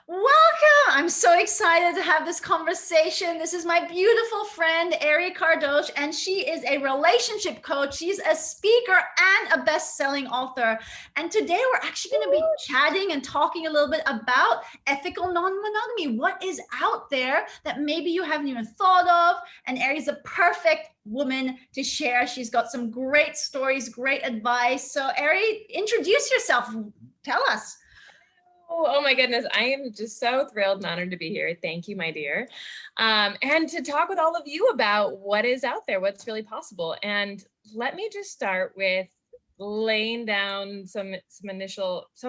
Welcome! I'm so excited to have this conversation. This is my beautiful friend, Ari Cardoche, and she is a relationship coach. She's a speaker and a best-selling author. And today we're actually going to be chatting and talking a little bit about ethical non-monogamy. What is out there that maybe you haven't even thought of? And Ari's a perfect woman to share. She's got some great stories, great advice. So Ari, introduce yourself. Tell us. Oh my goodness. I am just so thrilled and honored to be here. Thank you, my dear. And to talk with all of you about what is out there, what's really possible. And let me just start with laying down some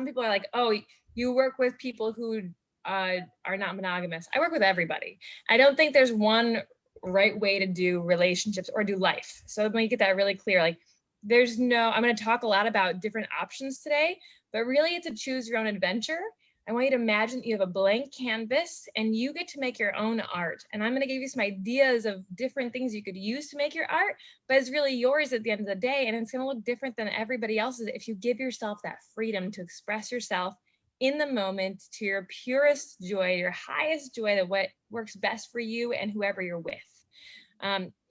people are like, oh, you work with people who are not monogamous. I work with everybody. I don't think there's one right way to do relationships or do life. So let me get that really clear. Like, I'm going to talk a lot about different options today, but really it's a choose your own adventure. I want you to imagine that you have a blank canvas and you get to make your own art. And I'm going to give you some ideas of different things you could use to make your art, but it's really yours at the end of the day. And it's going to look different than everybody else's if you give yourself that freedom to express yourself in the moment to your purest joy, your highest joy, that what works best for you and whoever you're with.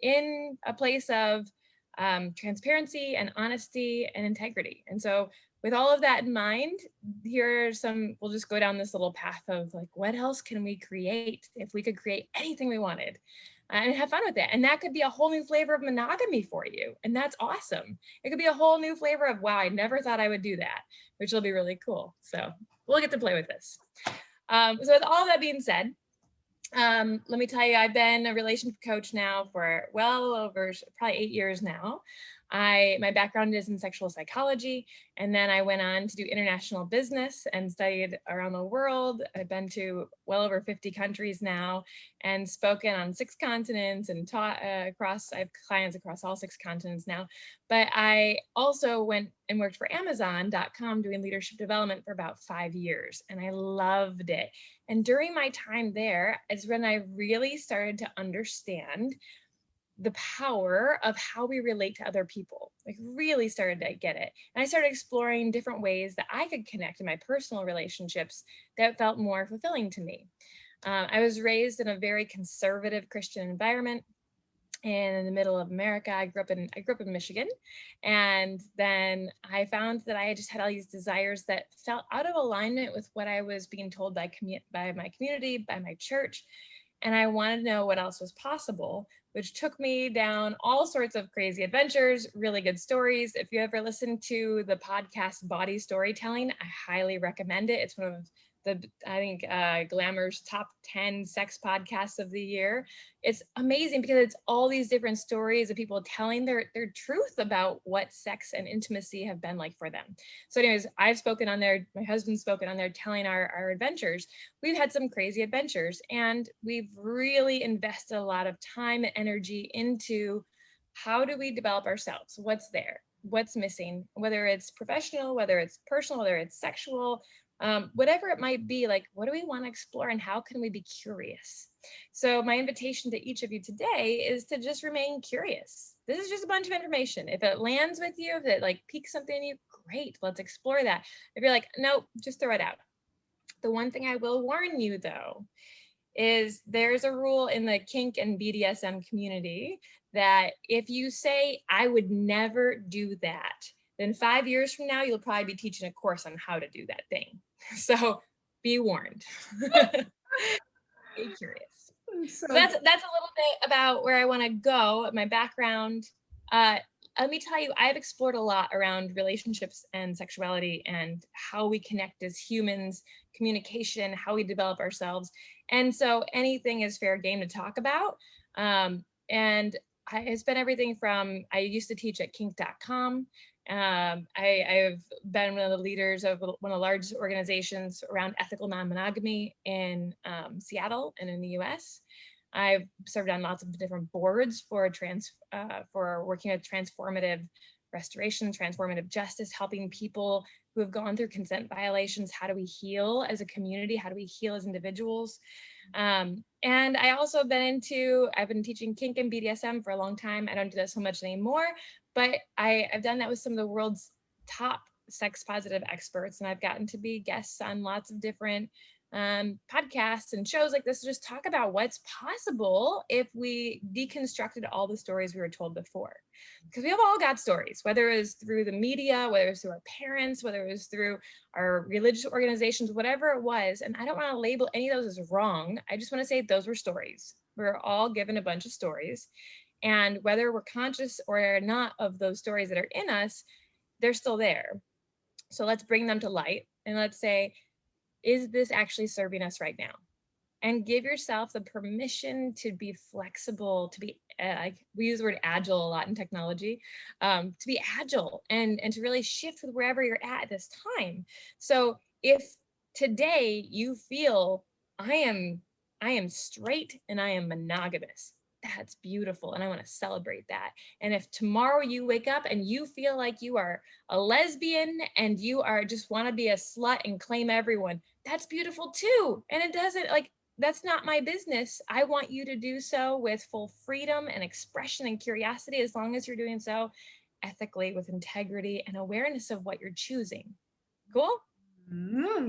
In a place of transparency and honesty and integrity. And so with all of that in mind, we'll just go down this little path of like, what else can we create if we could create anything we wanted and have fun with it? And that could be a whole new flavor of monogamy for you. And that's awesome. It could be a whole new flavor of, wow, I never thought I would do that, which will be really cool. So we'll get to play with this. So with all that being said, let me tell you, I've been a relationship coach now for well over probably 8 years now. My background is in sexual psychology, and then I went on to do international business and studied around the world. I've been to well over 50 countries now and spoken on 6 continents and taught I have clients across all 6 continents now. But I also went and worked for Amazon.com doing leadership development for about 5 years, and I loved it. And during my time there is when I really started to understand the power of how we relate to other people. Like, really started to get it. And I started exploring different ways that I could connect in my personal relationships that felt more fulfilling to me. I was raised in a very conservative Christian environment in the middle of America. I grew up in Michigan, and then I found that I just had all these desires that felt out of alignment with what I was being told by my community, by my church, and I wanted to know what else was possible, which took me down all sorts of crazy adventures, really good stories. If you ever listen to the podcast Body Storytelling, I highly recommend it. It's one of Glamour's top 10 sex podcasts of the year. It's amazing because it's all these different stories of people telling their truth about what sex and intimacy have been like for them. So anyways, I've spoken on there, my husband's spoken on there, telling our adventures. We've had some crazy adventures, and we've really invested a lot of time and energy into how do we develop ourselves? What's there? What's missing? Whether it's professional, whether it's personal, whether it's sexual, whatever it might be, like, what do we want to explore and how can we be curious? So my invitation to each of you today is to just remain curious. This is just a bunch of information. If it lands with you, if it like piques something in you, great, let's explore that. If you're like, nope, just throw it out. The one thing I will warn you though, is there's a rule in the kink and BDSM community that if you say, I would never do that, then 5 years from now, you'll probably be teaching a course on how to do that thing. So be warned. Be curious. So that's a little bit about where I want to go, my background. Let me tell you, I've explored a lot around relationships and sexuality and how we connect as humans, communication, how we develop ourselves. And so anything is fair game to talk about. And it's been everything from, I used to teach at kink.com. I've been one of the leaders of one of the largest organizations around ethical non-monogamy in Seattle and in the US. I've served on lots of different boards for working with transformative restoration, transformative justice, helping people who have gone through consent violations. How do we heal as a community? How do we heal as individuals? And I also I've been teaching kink and BDSM for a long time. I don't do that so much anymore, but I've done that with some of the world's top sex positive experts, and I've gotten to be guests on lots of different podcasts and shows like this to just talk about what's possible if we deconstructed all the stories we were told before. Because we have all got stories, whether it was through the media, whether it was through our parents, whether it was through our religious organizations, whatever it was. And I don't want to label any of those as wrong. I just want to say those were stories. We're all given a bunch of stories. And whether we're conscious or not of those stories that are in us, they're still there. So let's bring them to light and let's say, is this actually serving us right now? And give yourself the permission to be flexible, to be, we use the word agile a lot in technology, to be agile and to really shift with wherever you're at this time. So if today you feel I am straight and I am monogamous, that's beautiful. And I want to celebrate that. And if tomorrow you wake up and you feel like you are a lesbian and you are just want to be a slut and claim everyone, that's beautiful too. And it doesn't like, that's not my business. I want you to do so with full freedom and expression and curiosity, as long as you're doing so ethically with integrity and awareness of what you're choosing. Cool?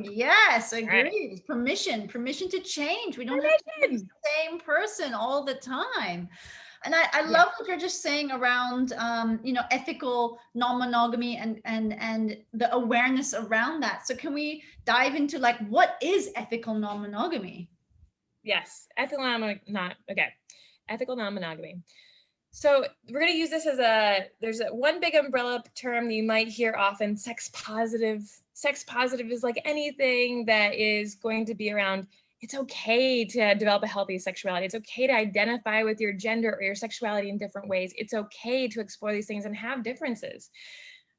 Yes, All right. agreed. Permission to change. We don't have to be the same person all the time. And I love what you're just saying around ethical non-monogamy and the awareness around that. So can we dive into like what is ethical non-monogamy? Yes, ethical non-monogamy. So we're going to use this as there's one big umbrella term that you might hear often, sex positive. Sex positive is like anything that is going to be around, it's okay to develop a healthy sexuality. It's okay to identify with your gender or your sexuality in different ways. It's okay to explore these things and have differences.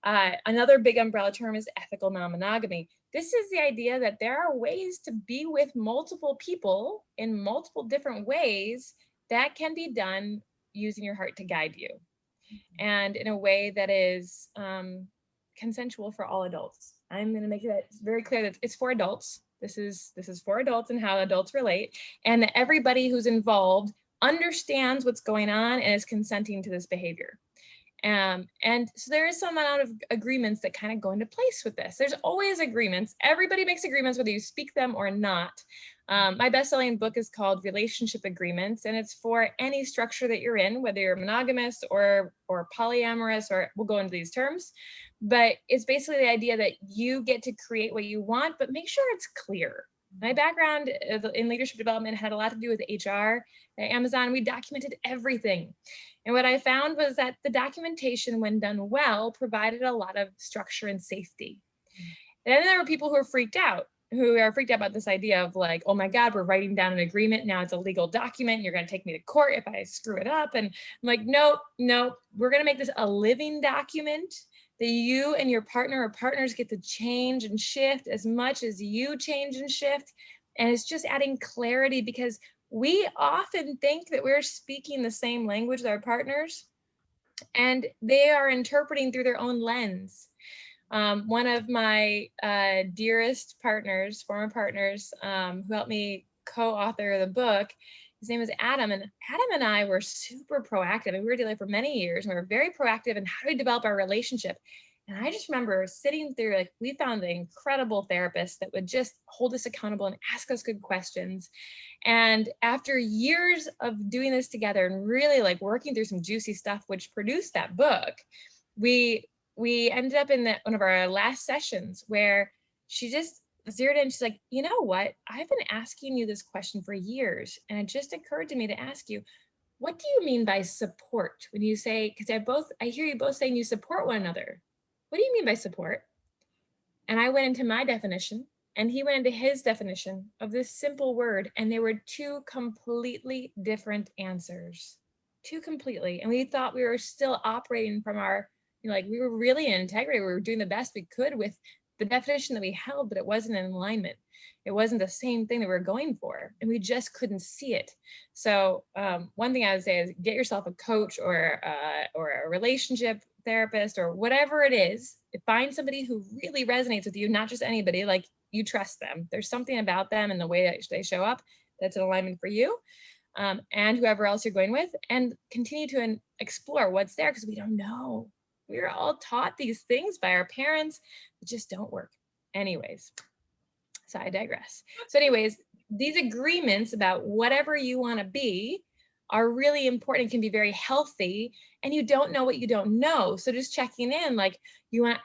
Another big umbrella term is ethical non-monogamy. This is the idea that there are ways to be with multiple people in multiple different ways that can be done using your heart to guide you, and in a way that is consensual for all adults. I'm going to make it very clear that it's for adults. This is for adults and how adults relate, and that everybody who's involved understands what's going on and is consenting to this behavior. And so there is some amount of agreements that kind of go into place with this. There's always agreements. Everybody makes agreements, whether you speak them or not. My best-selling book is called Relationship Agreements, and it's for any structure that you're in, whether you're monogamous or polyamorous, or we'll go into these terms. But it's basically the idea that you get to create what you want, but make sure it's clear. My background in leadership development had a lot to do with HR at Amazon. We documented everything. And what I found was that the documentation, when done well, provided a lot of structure and safety. And then there were people who are freaked out about this idea of like, oh my God, we're writing down an agreement. Now it's a legal document. You're going to take me to court if I screw it up. And I'm like, nope, we're going to make this a living document that you and your partner or partners get to change and shift as much as you change and shift. And it's just adding clarity, because we often think that we're speaking the same language with our partners, and they are interpreting through their own lens. One of my dearest partners, former partners, who helped me co-author the book, his name is Adam, and Adam and I were super proactive, and we were together for many years, and we were very proactive in how do we develop our relationship. And I just remember sitting through, like, we found an incredible therapist that would just hold us accountable and ask us good questions. And after years of doing this together and really like working through some juicy stuff, which produced that book, we ended up in one of our last sessions where she just zeroed in. She's like, you know what? I've been asking you this question for years, and it just occurred to me to ask you, what do you mean by support? When you say, because I hear you both saying you support one another. What do you mean by support? And I went into my definition, and he went into his definition of this simple word, and there were two completely different answers. Two completely. And we thought we were still operating from our, like, we were really in integrity. We were doing the best we could with the definition that we held, but it wasn't in alignment. It wasn't the same thing that we were going for, and we just couldn't see it. So one thing I would say is get yourself a coach or a relationship therapist or whatever it is. Find somebody who really resonates with you, not just anybody, like you trust them. There's something about them and the way that they show up that's in alignment for you, and whoever else you're going with, and continue to explore what's there, because we don't know. We're all taught these things by our parents that just don't work anyways. So I digress. So anyways, these agreements about whatever you want to be are really important, can be very healthy, and you don't know what you don't know. So just checking in, like, do you want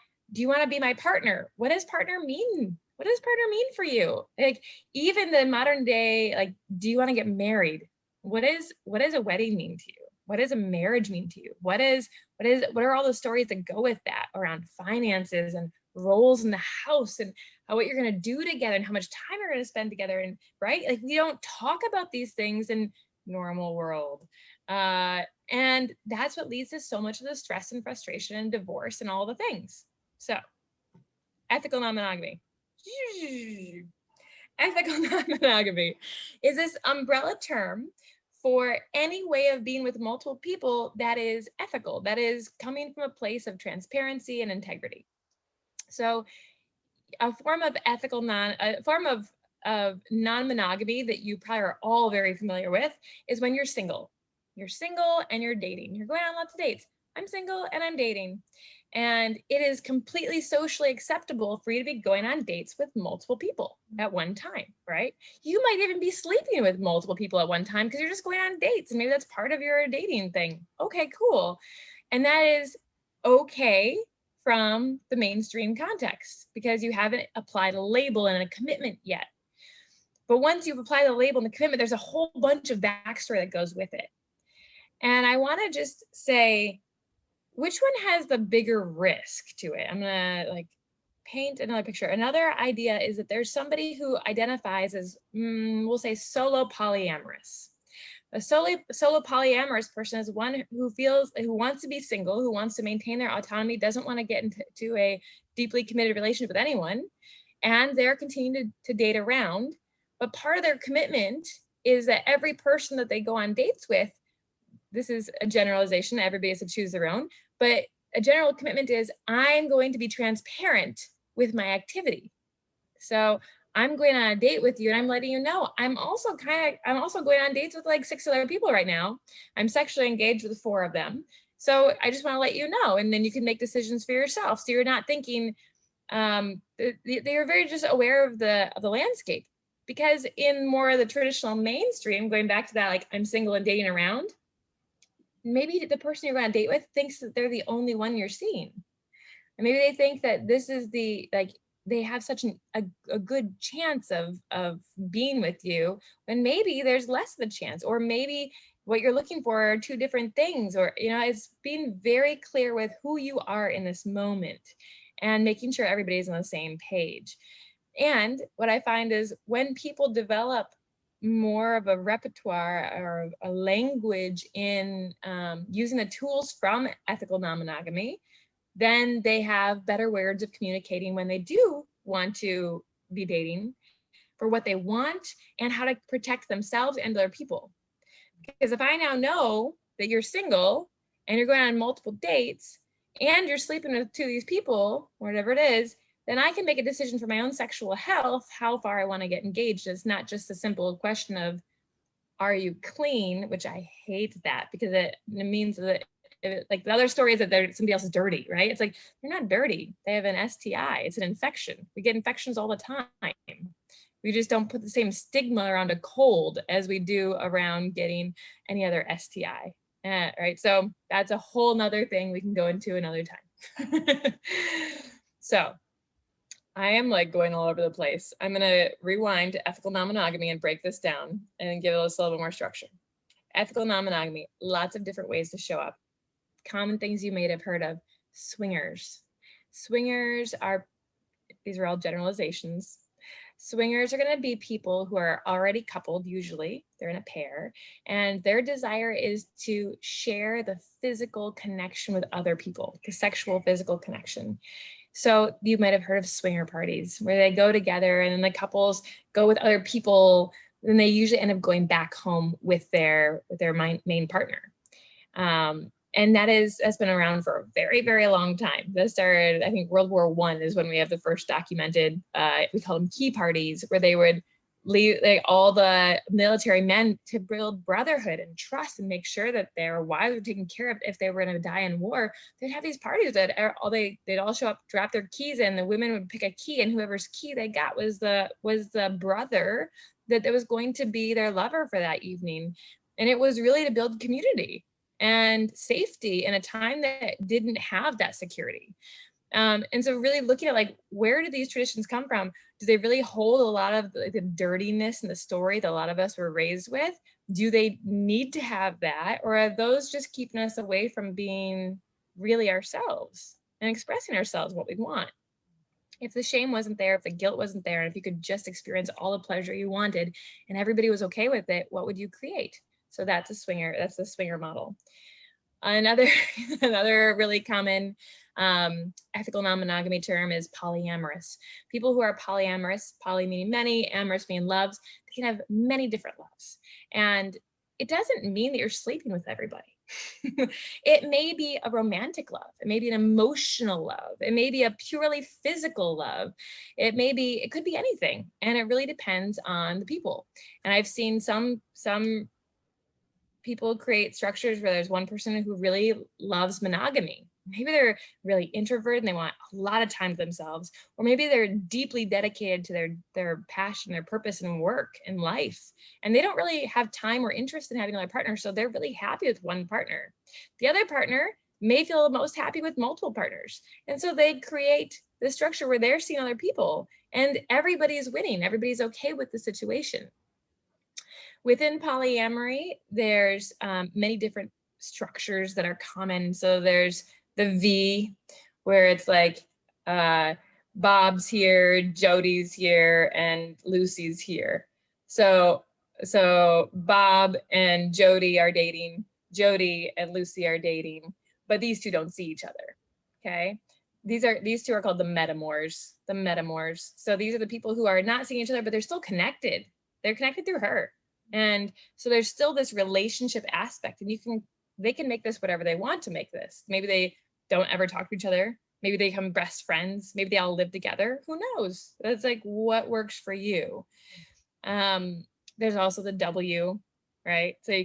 to be my partner? What does partner mean? What does partner mean for you? Like, even the modern day, like, do you want to get married? What does a wedding mean to you? What does a marriage mean to you? What are all the stories that go with that around finances and roles in the house and what you're going to do together and how much time you're going to spend together? And right, like, we don't talk about these things in normal world, and that's what leads to so much of the stress and frustration and divorce and all the things. So ethical non-monogamy. Ethical non-monogamy is this umbrella term for any way of being with multiple people that is ethical, that is coming from a place of transparency and integrity. So a form of non-monogamy that you probably are all very familiar with is when you're single. You're single and you're dating. You're going on lots of dates. I'm single and I'm dating. And it is completely socially acceptable for you to be going on dates with multiple people at one time, right? You might even be sleeping with multiple people at one time because you're just going on dates, and maybe that's part of your dating thing. Okay, cool. And that is okay from the mainstream context because you haven't applied a label and a commitment yet. But once you've applied the label and the commitment, there's a whole bunch of backstory that goes with it. And I want to just say, which one has the bigger risk to it? I'm going to paint another picture. Another idea is that there's somebody who identifies as, we'll say, solo polyamorous. A solo polyamorous person is one who wants to be single, who wants to maintain their autonomy, doesn't want to get into a deeply committed relationship with anyone, and they're continuing to date around. But part of their commitment is that every person that they go on dates with, this is a generalization, everybody has to choose their own, but a general commitment is, I'm going to be transparent with my activity. So I'm going on a date with you and I'm letting you know I'm also going on dates with like 6 other people right now. I'm sexually engaged with 4 of them. So I just want to let you know, and then you can make decisions for yourself. So you're not thinking, they're very just aware of the landscape. Because in more of the traditional mainstream, going back to that, like, I'm single and dating around, maybe the person you're going on a date with thinks that they're the only one you're seeing. And maybe they think that this is they have such a good chance of being with you, when maybe there's less of a chance, or maybe what you're looking for are 2 different things, or, it's being very clear with who you are in this moment and making sure everybody's on the same page. And what I find is when people develop more of a repertoire or a language in using the tools from ethical non-monogamy, then they have better words of communicating when they do want to be dating, for what they want and how to protect themselves and other people. Because if I now know that you're single and you're going on multiple dates and you're sleeping with 2 of these people, whatever it is, then I can make a decision for my own sexual health, how far I want to get engaged. It's not just a simple question of, are you clean? Which I hate that, because it means that, like, the other story is that somebody else is dirty, right? It's like, they're not dirty. They have an STI. It's an infection. We get infections all the time. We just don't put the same stigma around a cold as we do around getting any other STI. Right? So that's a whole nother thing we can go into another time. So I am like going all over the place. I'm going to rewind to ethical non-monogamy and break this down and give it a little bit more structure. Ethical non-monogamy, lots of different ways to show up. Common things you may have heard of: swingers. These are all generalizations. Swingers are going to be people who are already coupled, usually they're in a pair, and their desire is to share the physical connection with other people, the sexual physical connection. So you might have heard of swinger parties, where they go together and then the couples go with other people, and they usually end up going back home with their main partner. And that's been around for a very, very long time. That started, I think, World War I is when we have the first documented, we call them key parties, where they would leave like all the military men to build brotherhood and trust and make sure that their wives were taken care of. If they were going to die in war, they'd have these parties that they'd all show up, drop their keys in. The women would pick a key, and whoever's key they got was the brother that was going to be their lover for that evening. And it was really to build community and safety in a time that didn't have that security. And so really looking at like, where do these traditions come from? Do they really hold a lot of the dirtiness in the story that a lot of us were raised with? Do they need to have that? Or are those just keeping us away from being really ourselves and expressing ourselves what we want? If the shame wasn't there, if the guilt wasn't there, and if you could just experience all the pleasure you wanted and everybody was okay with it, what would you create? So that's the swinger model. Another really common ethical non-monogamy term is polyamorous. People who are polyamorous, poly meaning many, amorous meaning loves, they can have many different loves. And it doesn't mean that you're sleeping with everybody. It may be a romantic love. It may be an emotional love. It may be a purely physical love. It could be anything. And it really depends on the people. And I've seen some people create structures where there's one person who really loves monogamy. Maybe they're really introverted and they want a lot of time to themselves, or maybe they're deeply dedicated to their passion, their purpose and work in life. And they don't really have time or interest in having another partner. So they're really happy with one partner. The other partner may feel most happy with multiple partners. And so they create this structure where they're seeing other people and everybody's winning. Everybody's okay with the situation. Within polyamory, there's many different structures that are common. So there's the V, where it's like Bob's here, Jody's here, and Lucy's here. So Bob and Jody are dating, Jody and Lucy are dating, but these two don't see each other. Okay. These two are called the metamors. So these are the people who are not seeing each other, but they're still connected. They're connected through her. And so there's still this relationship aspect, and they can make this whatever they want to make this. Maybe they don't ever talk to each other. Maybe they become best friends. Maybe they all live together. Who knows? That's like what works for you. There's also the W, right? So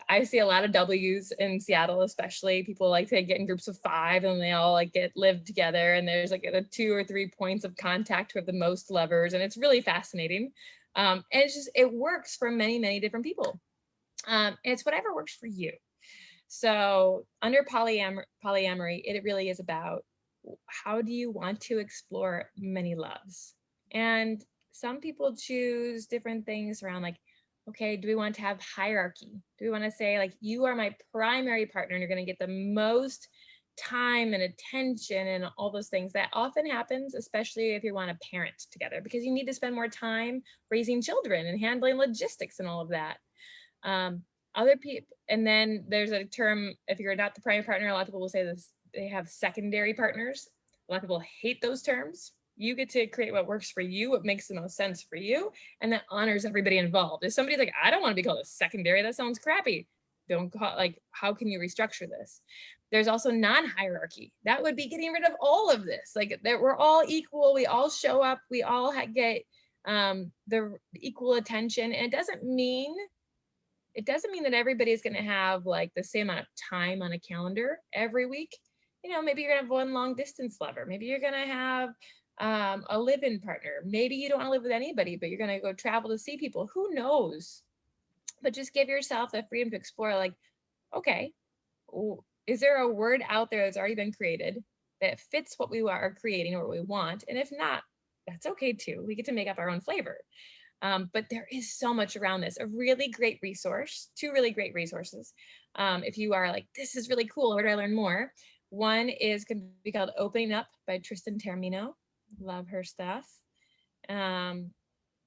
I see a lot of W's in Seattle, especially. People like to get in groups of 5 and they all like live together. And there's like the 2 or 3 points of contact with the most lovers. And it's really fascinating. And it works for many, many different people. It's whatever works for you. So under polyamory, it really is about how do you want to explore many loves? And some people choose different things around like, okay, do we want to have hierarchy? Do we want to say like, you are my primary partner and you're going to get the most time and attention and all those things? That often happens, especially if you want to parent together, because you need to spend more time raising children and handling logistics and all of that. Other people, and then there's a term, if you're not the primary partner, a lot of people will say this, they have secondary partners. A lot of people hate those terms. You get to create what works for you, what makes the most sense for you, and that honors everybody involved. If somebody's like, I don't want to be called a secondary, that sounds crappy. Don't call, like, how can you restructure this? There's also non-hierarchy. That would be getting rid of all of this. Like that we're all equal. We all show up. We all get the equal attention. And it doesn't mean that everybody's going to have like the same amount of time on a calendar every week. You know, maybe you're going to have one long distance lover. Maybe you're going to have a live-in partner. Maybe you don't want to live with anybody, but you're going to go travel to see people. Who knows? But just give yourself the freedom to explore, like, okay, is there a word out there that's already been created that fits what we are creating or what we want? And if not, that's okay too. We get to make up our own flavor. But there is so much around this. A really great resource, 2 really great resources. If you are like, this is really cool, where do I learn more? One can be called Opening Up by Tristan Taormino. Love her stuff.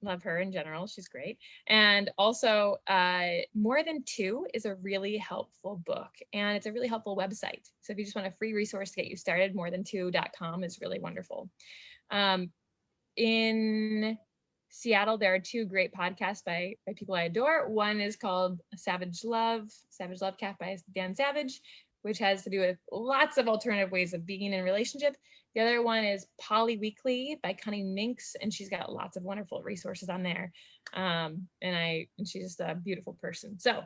Love her in general. She's great. And also More Than Two is a really helpful book, and it's a really helpful website. So if you just want a free resource to get you started, morethan2.com is really wonderful. In Seattle, there are 2 great podcasts by people I adore. One is called Savage Love Cafe by Dan Savage. which has to do with lots of alternative ways of being in a relationship. The other one is Poly Weekly by Cunning Minx, and she's got lots of wonderful resources on there. And she's just a beautiful person. So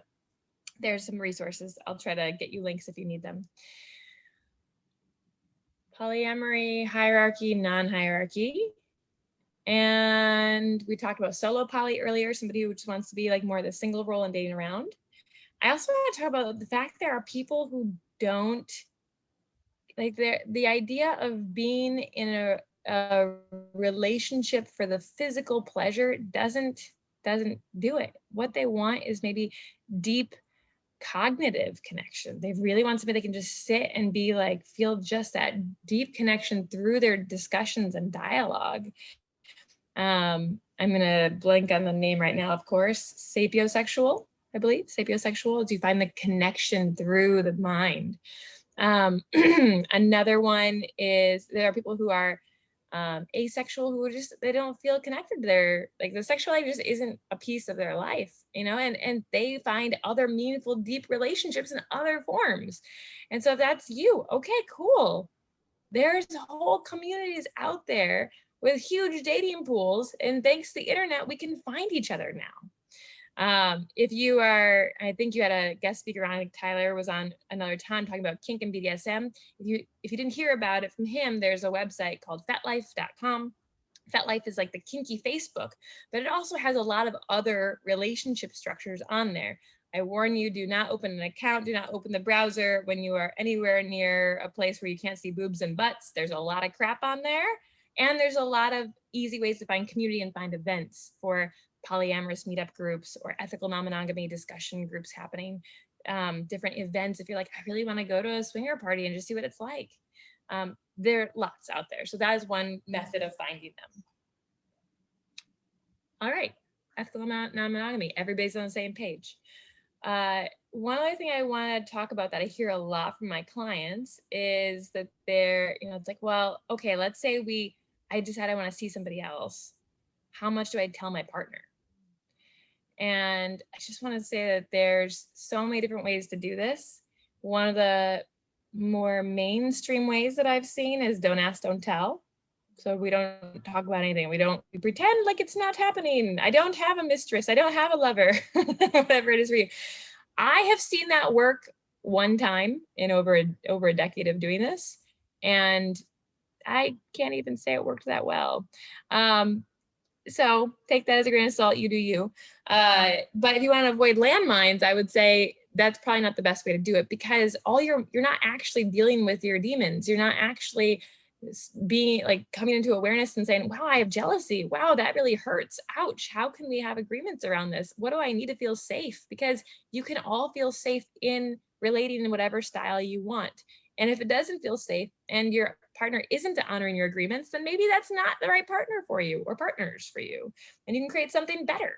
there's some resources. I'll try to get you links if you need them. Polyamory, hierarchy, non-hierarchy. And we talked about solo poly earlier, somebody who just wants to be like more the single role and dating around. I also want to talk about the fact there are people who don't like the idea of being in a relationship for the physical pleasure doesn't do it. What they want is maybe deep cognitive connection. They really want somebody they can just sit and be like, feel just that deep connection through their discussions and dialogue. I'm gonna blank on the name right now, of course. Sapiosexual, I believe. Sapiosexual is you find the connection through the mind. Another one is there are people who are asexual who are just, they don't feel connected to their, like the sexuality just isn't a piece of their life, you know, and they find other meaningful, deep relationships in other forms. And so if that's you, okay, cool. There's whole communities out there with huge dating pools, and thanks to the internet, we can find each other now. If you are, I think you had a guest speaker on, like Tyler was on another time talking about kink and BDSM. If you didn't hear about it from him, there's a website called fetlife.com. FetLife is like the kinky Facebook, but it also has a lot of other relationship structures on there. I warn you, do not open an account, do not open the browser when you are anywhere near a place where you can't see boobs and butts. There's a lot of crap on there. And there's a lot of easy ways to find community and find events for polyamorous meetup groups or ethical non-monogamy discussion groups happening, different events. If you're like, I really want to go to a swinger party and just see what it's like. There are lots out there. So that is one method of finding them. All right, ethical non-monogamy, everybody's on the same page. One other thing I want to talk about that I hear a lot from my clients is that they're, you know, it's like, well, okay, let's say I decide I want to see somebody else. How much do I tell my partner? And I just want to say that there's so many different ways to do this. One of the more mainstream ways that I've seen is don't ask, don't tell. So we don't talk about anything. We pretend like it's not happening. I don't have a mistress. I don't have a lover, whatever it is for you. I have seen that work one time in over a decade of doing this. And I can't even say it worked that well. So take that as a grain of salt, you do you. But if you want to avoid landmines, I would say that's probably not the best way to do it, because you're not actually dealing with your demons. You're not actually being like coming into awareness and saying, wow, I have jealousy. Wow, that really hurts. Ouch. How can we have agreements around this? What do I need to feel safe? Because you can all feel safe in relating in whatever style you want. And if it doesn't feel safe and your partner isn't honoring your agreements, then maybe that's not the right partner for you or partners for you. And you can create something better.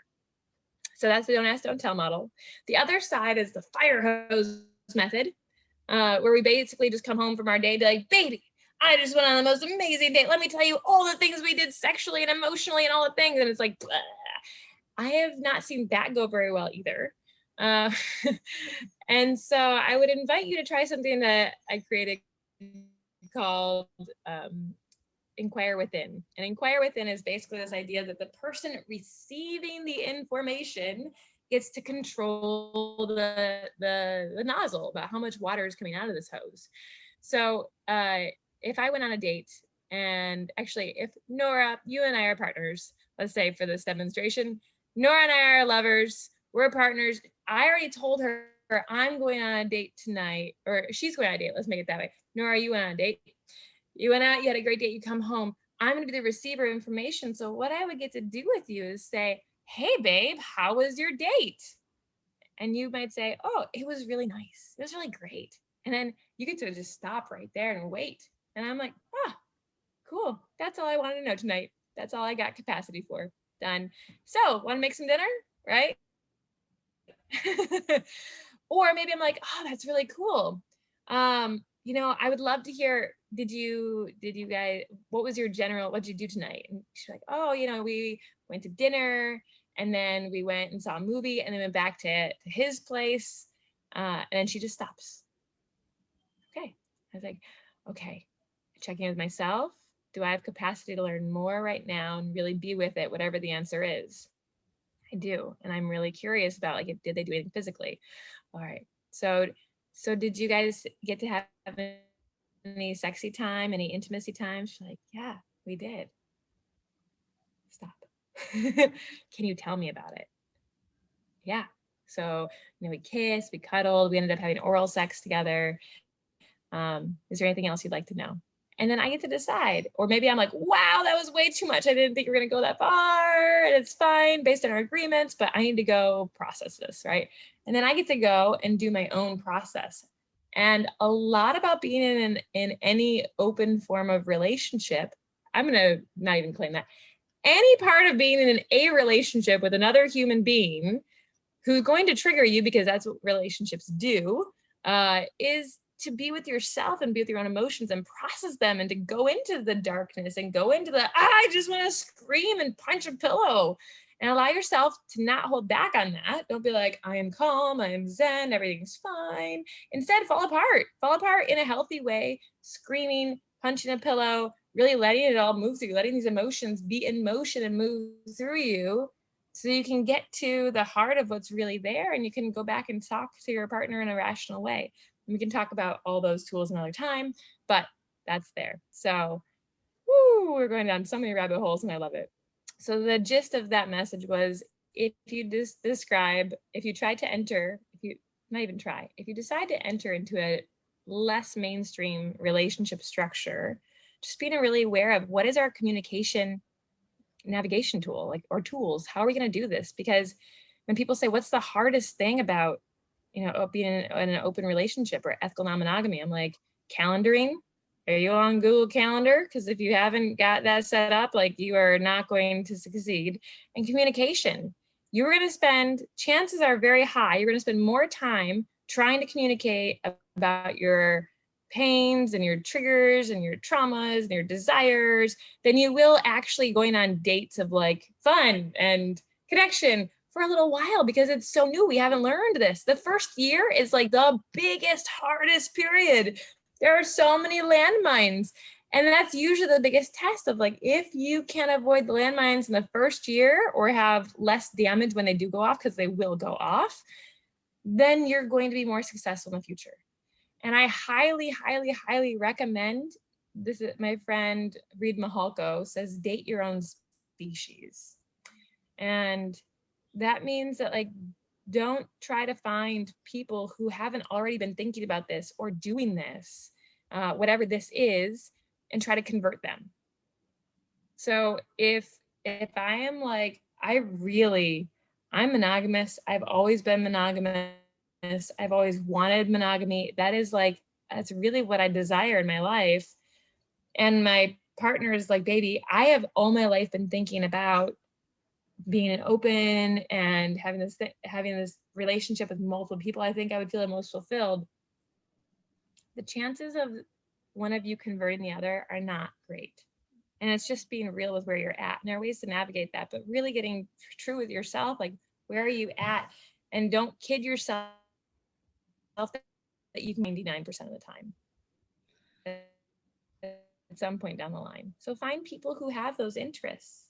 So that's the don't ask, don't tell model. The other side is the fire hose method, where we basically just come home from our day and be like, baby, I just went on the most amazing date. Let me tell you all the things we did sexually and emotionally and all the things. And it's like, blah. I have not seen that go very well either. And so I would invite you to try something that I created called Inquire Within. And Inquire Within is basically this idea that the person receiving the information gets to control the nozzle about how much water is coming out of this hose. So if I went on a date, and actually if Nora, you and I are partners, let's say for this demonstration, Nora and I are lovers, we're partners. I already told her I'm going on a date tonight, or she's going on a date. Let's make it that way. Nora, you went on a date. You went out, you had a great date, you come home. I'm going to be the receiver of information. So what I would get to do with you is say, hey, babe, how was your date? And you might say, oh, it was really nice. It was really great. And then you get to just stop right there and wait. And I'm like, cool. That's all I wanted to know tonight. That's all I got capacity for. Done. So want to make some dinner, right? Or maybe I'm like, oh, that's really cool. You know, I would love to hear, did you guys, what did you do tonight? And she's like, oh, you know, we went to dinner and then we went and saw a movie and then went back to his place. And then she just stops. I was like, okay, checking in with myself. Do I have capacity to learn more right now and really be with it, whatever the answer is? I do. And I'm really curious about like, did they do anything physically? All right. So did you guys get to have any sexy time, any intimacy time? She's like, yeah, we did. Stop. Can you tell me about it? Yeah. So, we kissed, we cuddled, we ended up having oral sex together. Is there anything else you'd like to know? And then I get to decide. Or maybe I'm like, wow, that was way too much. I didn't think we were going to go that far. And it's fine based on our agreements, but I need to go process this, right? And then I get to go and do my own process. And a lot about being in any open form of relationship, I'm going to not even claim that. Any part of being in a relationship with another human being who's going to trigger you, because that's what relationships do, is to be with yourself and be with your own emotions and process them, and to go into the darkness and go into the, I just want to scream and punch a pillow, and allow yourself to not hold back on that. Don't be like, I am calm, I am zen, everything's fine. Instead, fall apart in a healthy way, screaming, punching a pillow, really letting it all move through you, letting these emotions be in motion and move through you, so you can get to the heart of what's really there, and you can go back and talk to your partner in a rational way. And we can talk about all those tools another time, but that's there. So, we're going down so many rabbit holes, and I love it. So the gist of that message was, if you if you try to enter, if you decide to enter into a less mainstream relationship structure, just being really aware of what is our communication navigation tool, like, or tools. How are we going to do this? Because when people say, what's the hardest thing about, being in an open relationship or ethical non-monogamy, I'm like, calendaring. Are you on Google Calendar? Because if you haven't got that set up, like, you are not going to succeed. And communication. You're going to spend, chances are very high, you're going to spend more time trying to communicate about your pains and your triggers and your traumas and your desires than you will actually going on dates of like fun and connection for a little while, because it's so new. We haven't learned this. The first year is like the biggest, hardest period. There are so many landmines. And that's usually the biggest test of like, if you can avoid the landmines in the first year or have less damage when they do go off, because they will go off, then you're going to be more successful in the future. And I highly, highly, highly recommend this. Is my friend Reed Mahalko says, date your own species. And that means that, like, don't try to find people who haven't already been thinking about this or doing this, whatever this is, and try to convert them. So if I am like, I'm monogamous, I've always been monogamous, I've always wanted monogamy, that's really what I desire in my life. And my partner is like, baby, I have all my life been thinking about being an open and having this relationship with multiple people. I think I would feel the most fulfilled. The chances of one of you converting the other are not great. And it's just being real with where you're at. And there are ways to navigate that, but really getting true with yourself, like, where are you at? And don't kid yourself that you can 99% of the time at some point down the line. So find people who have those interests.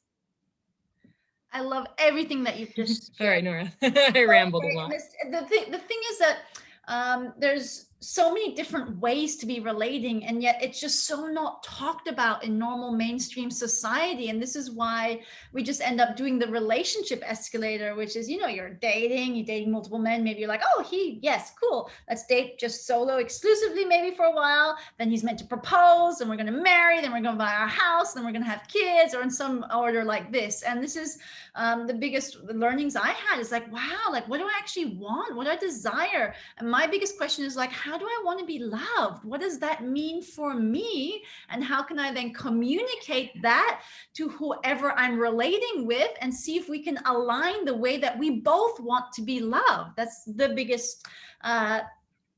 I love everything that you've just shared. All right, Nora, I rambled a lot. The thing is that there's so many different ways to be relating, and yet it's just so not talked about in normal mainstream society. And this is why we just end up doing the relationship escalator, which is, you're dating multiple men. Maybe you're like, oh, yes, cool, let's date just solo exclusively, maybe for a while. Then he's meant to propose, and we're going to marry, then we're going to buy our house, then we're going to have kids, or in some order like this. And this is the biggest learnings I had, is like, wow, like, what do I actually want? What do I desire? And my biggest question is like, how do I want to be loved? What does that mean for me? And how can I then communicate that to whoever I'm relating with, and see if we can align the way that we both want to be loved? That's the biggest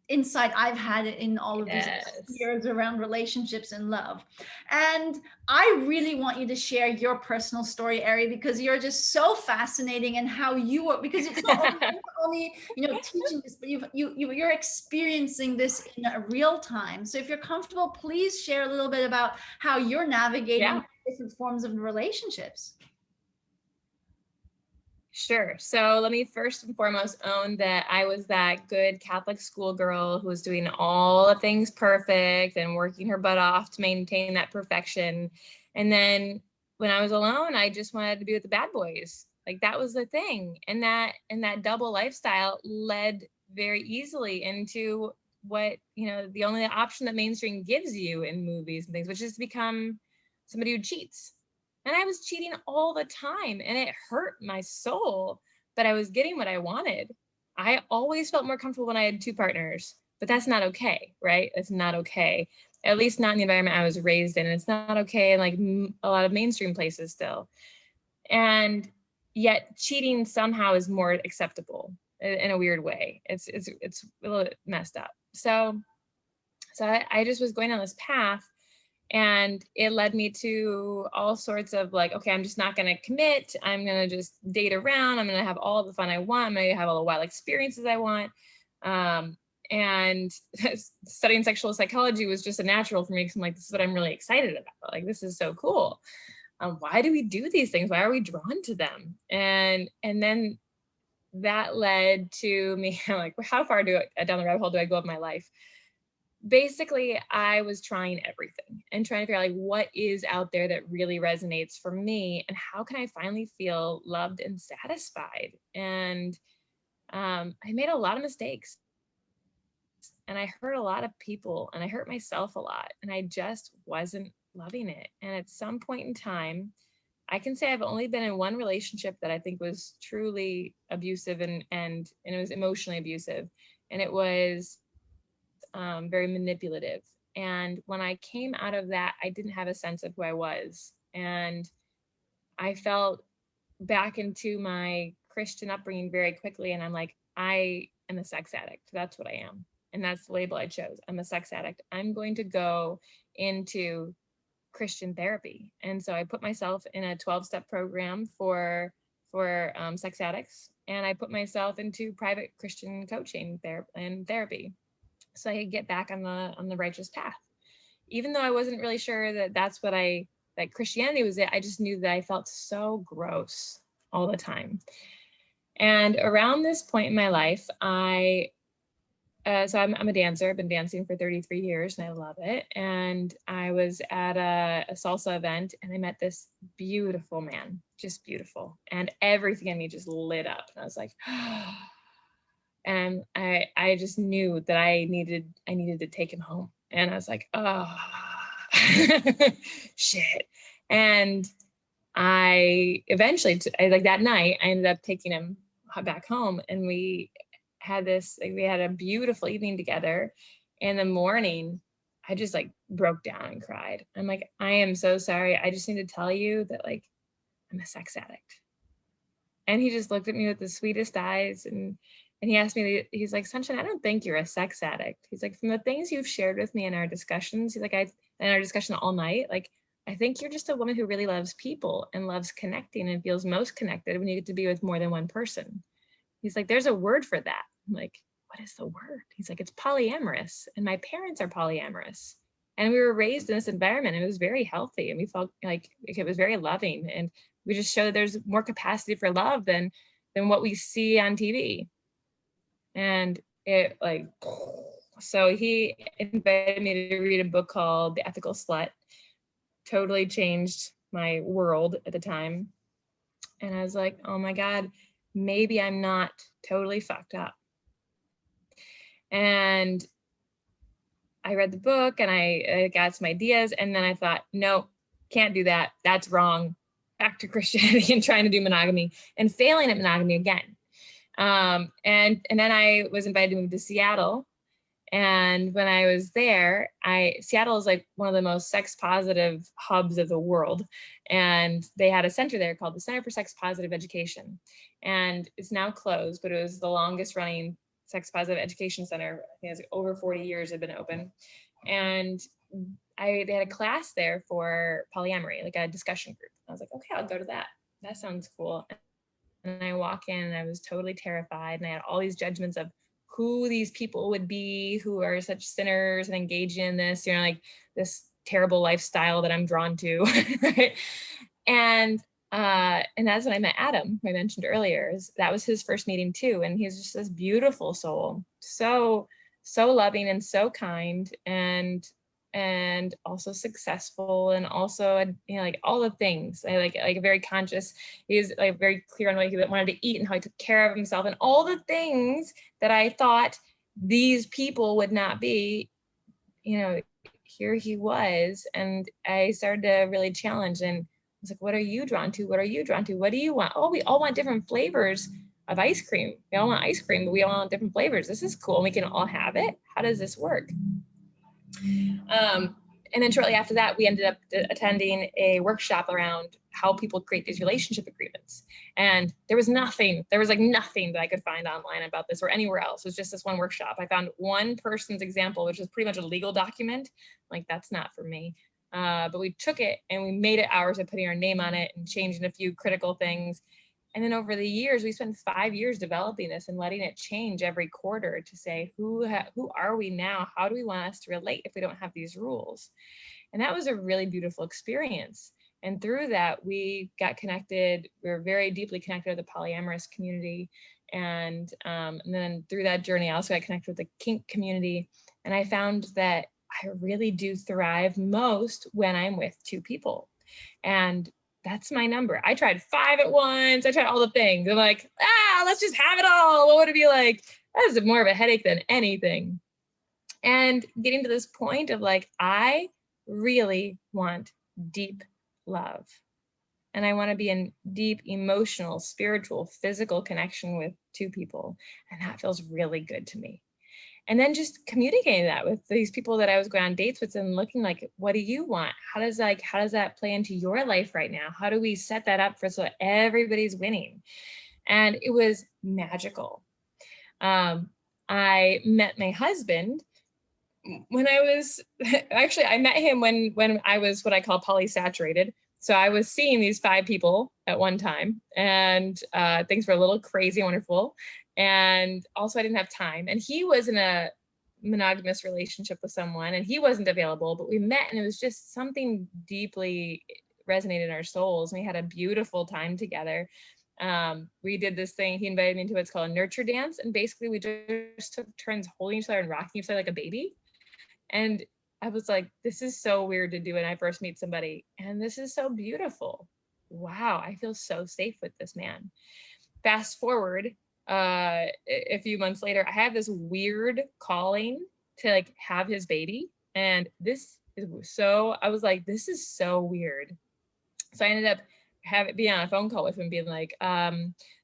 insight I've had in all of these Yes. years around relationships and love. And I really want you to share your personal story, Ari, because you're just so fascinating, and how you are, because it's not only teaching this, but you're experiencing this in a real time. So if you're comfortable, please share a little bit about how you're navigating Yeah. different forms of relationships. Sure. So let me first and foremost own that I was that good Catholic schoolgirl who was doing all the things perfect and working her butt off to maintain that perfection. And then when I was alone, I just wanted to be with the bad boys. Like that was the thing. And that double lifestyle led very easily into what, the only option that mainstream gives you in movies and things, which is to become somebody who cheats. And I was cheating all the time, and it hurt my soul, but I was getting what I wanted. I always felt more comfortable when I had two partners, but that's not okay, right? It's not okay. At least not in the environment I was raised in. It's not okay in like a lot of mainstream places still. And yet cheating somehow is more acceptable in a weird way. It's a little bit messed up. So I just was going on this path, and it led me to all sorts of like, okay, I'm just not going to commit. I'm going to just date around. I'm going to have all the fun I want. I'm going to have all the wild experiences I want. And studying sexual psychology was just a natural for me, because I'm like, this is what I'm really excited about. Like, this is so cool. Why do we do these things? Why are we drawn to them? And then that led to me like, how far down the rabbit hole do I go of my life? Basically, I was trying everything and trying to figure out like what is out there that really resonates for me, and how can I finally feel loved and satisfied. And I made a lot of mistakes, and I hurt a lot of people, and I hurt myself a lot, and I just wasn't loving it. And at some point in time, I can say I've only been in one relationship that I think was truly abusive, and it was emotionally abusive, and it was very manipulative. And when I came out of that, I didn't have a sense of who I was. And I felt back into my Christian upbringing very quickly. And I'm like, I am a sex addict. That's what I am. And that's the label I chose. I'm a sex addict. I'm going to go into Christian therapy. And so I put myself in a 12-step program for sex addicts. And I put myself into private Christian coaching and therapy, so I could get back on the righteous path. Even though I wasn't really sure that that's what that Christianity was it, I just knew that I felt so gross all the time. And around this point in my life, so I'm a dancer. I've been dancing for 33 years and I love it. And I was at a salsa event, and I met this beautiful man, just beautiful. And everything in me just lit up. And I was like, and I just knew that I needed to take him home. And I was like, oh shit. And I eventually, like that night, I ended up taking him back home, and we had a beautiful evening together. In the morning, I just like broke down and cried. I'm like, I am so sorry. I just need to tell you that like I'm a sex addict. And he just looked at me with the sweetest eyes, and he asked me, he's like, Sunshine, I don't think you're a sex addict. He's like, from the things you've shared with me in our discussions, he's like, in our discussion all night, like, I think you're just a woman who really loves people and loves connecting and feels most connected when you get to be with more than one person. He's like, there's a word for that. I'm like, what is the word? He's like, it's polyamorous. And my parents are polyamorous. And we were raised in this environment, and it was very healthy. And we felt like it was very loving. And we just show that there's more capacity for love than what we see on TV. And it like, so he invited me to read a book called The Ethical Slut. Totally changed my world at the time. And I was like, oh my God, maybe I'm not totally fucked up. And I read the book, and I got some ideas, and then I thought, no, can't do that. That's wrong. Back to Christianity and trying to do monogamy and failing at monogamy again. And then I was invited to move to Seattle. And when I was there, Seattle is like one of the most sex positive hubs of the world. And they had a center there called the Center for Sex Positive Education. And it's now closed, but it was the longest running sex positive education center. I think it's like over 40 years have been open. And they had a class there for polyamory, like a discussion group. I was like, okay, I'll go to that. That sounds cool. And I walk in and I was totally terrified. And I had all these judgments of who these people would be, who are such sinners and engaging in this, like this terrible lifestyle that I'm drawn to. Right? And that's when I met Adam, who I mentioned earlier. That was his first meeting too. And he's just this beautiful soul. So loving and so kind and also successful, and also, like all the things. I like very conscious. He's like very clear on what he wanted to eat and how he took care of himself, and all the things that I thought these people would not be, here he was. And I started to really challenge, and I was like, what are you drawn to? What are you drawn to? What do you want? Oh, we all want different flavors of ice cream. We all want ice cream, but we all want different flavors. This is cool. We can all have it. How does this work? And then shortly after that, we ended up attending a workshop around how people create these relationship agreements. And there was nothing that I could find online about this or anywhere else. It was just this one workshop. I found one person's example, which was pretty much a legal document. Like, that's not for me. But we took it and we made it ours by putting our name on it and changing a few critical things. And then over the years, we spent 5 years developing this and letting it change every quarter to say, who are we now? How do we want us to relate if we don't have these rules? And that was a really beautiful experience. And through that, we got connected. We were very deeply connected with the polyamorous community. And then through that journey, I also got connected with the kink community. And I found that I really do thrive most when I'm with two people. And that's my number. I tried 5 at once. I tried all the things. I'm like, let's just have it all. What would it be like? That was more of a headache than anything. And getting to this point of like, I really want deep love. And I want to be in deep emotional, spiritual, physical connection with two people. And that feels really good to me. And then just communicating that with these people that I was going on dates with and looking like, what do you want? How does that play into your life right now? How do we set that up so everybody's winning? And it was magical. I met my husband when I met him when I was what I call polysaturated. So I was seeing these 5 people at one time, and things were a little crazy and wonderful. And also I didn't have time. And he was in a monogamous relationship with someone and he wasn't available, but we met and it was just something deeply resonated in our souls. And we had a beautiful time together. We did this thing, he invited me to what's called a nurture dance. And basically we just took turns holding each other and rocking each other like a baby. And I was like, this is so weird to do when I first meet somebody. And this is so beautiful. Wow, I feel so safe with this man. Fast forward a few months later, I have this weird calling to like have his baby. And I was like, this is so weird. So I ended up being on a phone call with him being like, so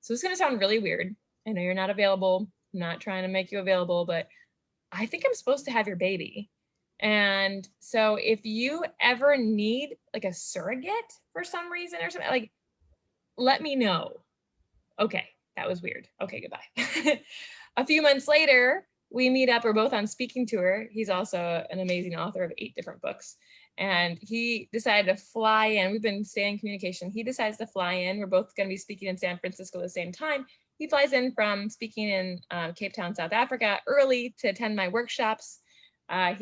this is going to sound really weird. I know you're not available. I'm not trying to make you available, but I think I'm supposed to have your baby. And so if you ever need like a surrogate for some reason or something, like, let me know. Okay, that was weird. Okay, goodbye. A few months later, we meet up. We're both on speaking tour. He's also an amazing author of 8 different books. And he decided to fly in. We've been staying in communication. He decides to fly in. We're both going to be speaking in San Francisco at the same time. He flies in from speaking in Cape Town, South Africa, early to attend my workshops. I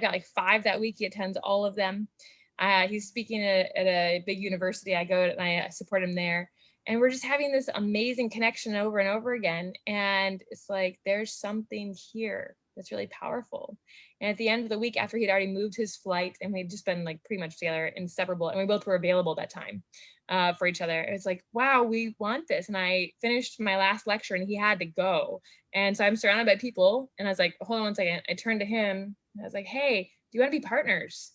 got like 5 that week. He attends all of them. He's speaking at a big university. I go and I support him there. And we're just having this amazing connection over and over again. And it's like, there's something here that's really powerful. And at the end of the week, after he'd already moved his flight and we'd just been like pretty much together, inseparable, and we both were available that time for each other. It's like, wow, we want this. And I finished my last lecture and he had to go. And so I'm surrounded by people. And I was like, hold on one second. I turned to him and I was like, hey, do you want to be partners?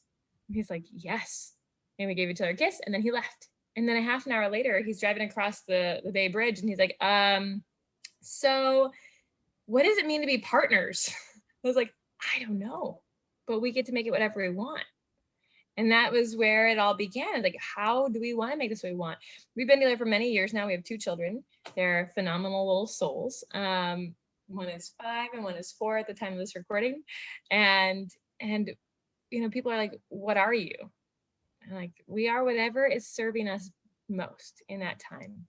And he's like, yes. And we gave each other a kiss and then he left. And then a half an hour later, he's driving across the Bay Bridge and he's like, so what does it mean to be partners? I was like, I don't know, but we get to make it whatever we want. And that was where it all began. Like, how do we want to make this what we want? We've been together for many years now. We have 2 children. They're phenomenal little souls. one is 5 and one is 4 at the time of this recording. And people are like, what are you? And like, we are whatever is serving us most in that time.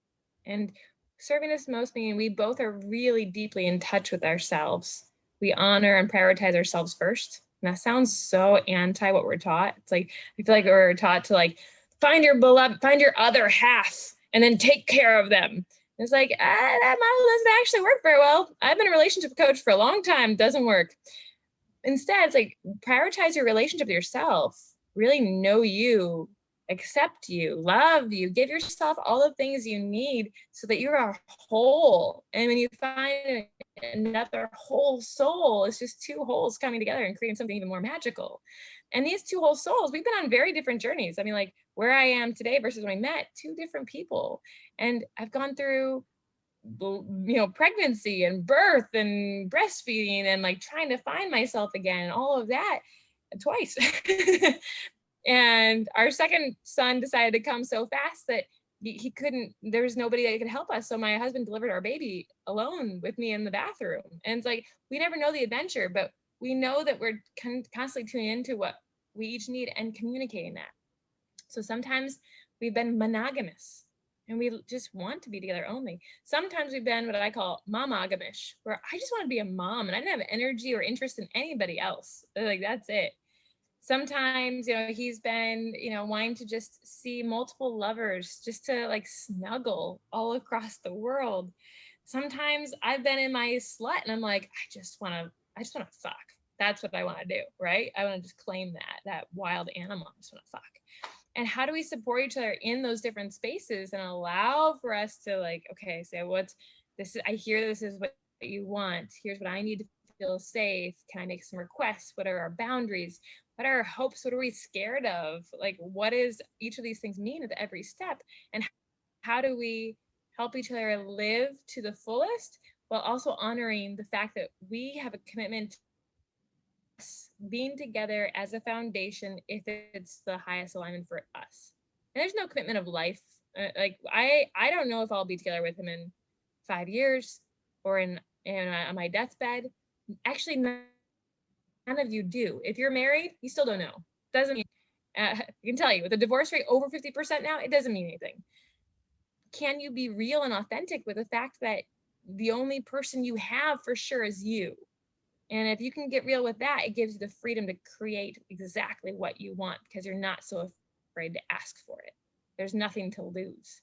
And serving us most meaning we both are really deeply in touch with ourselves. We honor and prioritize ourselves first. And that sounds so anti what we're taught. It's like, I feel like we're taught to like, find your beloved, find your other half, and then take care of them. It's like, that model doesn't actually work very well. I've been a relationship coach for a long time, doesn't work. Instead, it's like, prioritize your relationship with yourself, really know you, accept you, love you, give yourself all the things you need so that you're a whole. And when you find another whole soul, it's just two wholes coming together and creating something even more magical. And these two whole souls, we've been on very different journeys. I mean, like where I am today versus when we met, two different people. And I've gone through pregnancy and birth and breastfeeding and like trying to find myself again and all of that twice. And our second son decided to come so fast that he couldn't, there was nobody that could help us. So my husband delivered our baby alone with me in the bathroom. And it's like, we never know the adventure, but we know that we're constantly tuning into what we each need and communicating that. So sometimes we've been monogamous and we just want to be together only. Sometimes we've been what I call momogamish, where I just want to be a mom and I didn't have energy or interest in anybody else. Like, that's it. Sometimes, he's been, wanting to just see multiple lovers just to like snuggle all across the world. Sometimes I've been in my slut and I'm like, I just want to fuck. That's what I want to do, right? I want to just claim that wild animal. I just want to fuck. And how do we support each other in those different spaces and allow for us to like, okay, so I hear this is what you want. Here's what I need to feel safe. Can I make some requests? What are our boundaries? What are our hopes? What are we scared of? Like, what does each of these things mean at every step? And how do we help each other live to the fullest while also honoring the fact that we have a commitment to being together as a foundation if it's the highest alignment for us. And there's no commitment of life. Like I don't know if I'll be together with him in 5 years or on my deathbed. Actually, none of you do. If you're married, you still don't know. Doesn't mean, I can tell you, with a divorce rate over 50% now, it doesn't mean anything. Can you be real and authentic with the fact that the only person you have for sure is you? And if you can get real with that, it gives you the freedom to create exactly what you want because you're not so afraid to ask for it. There's nothing to lose.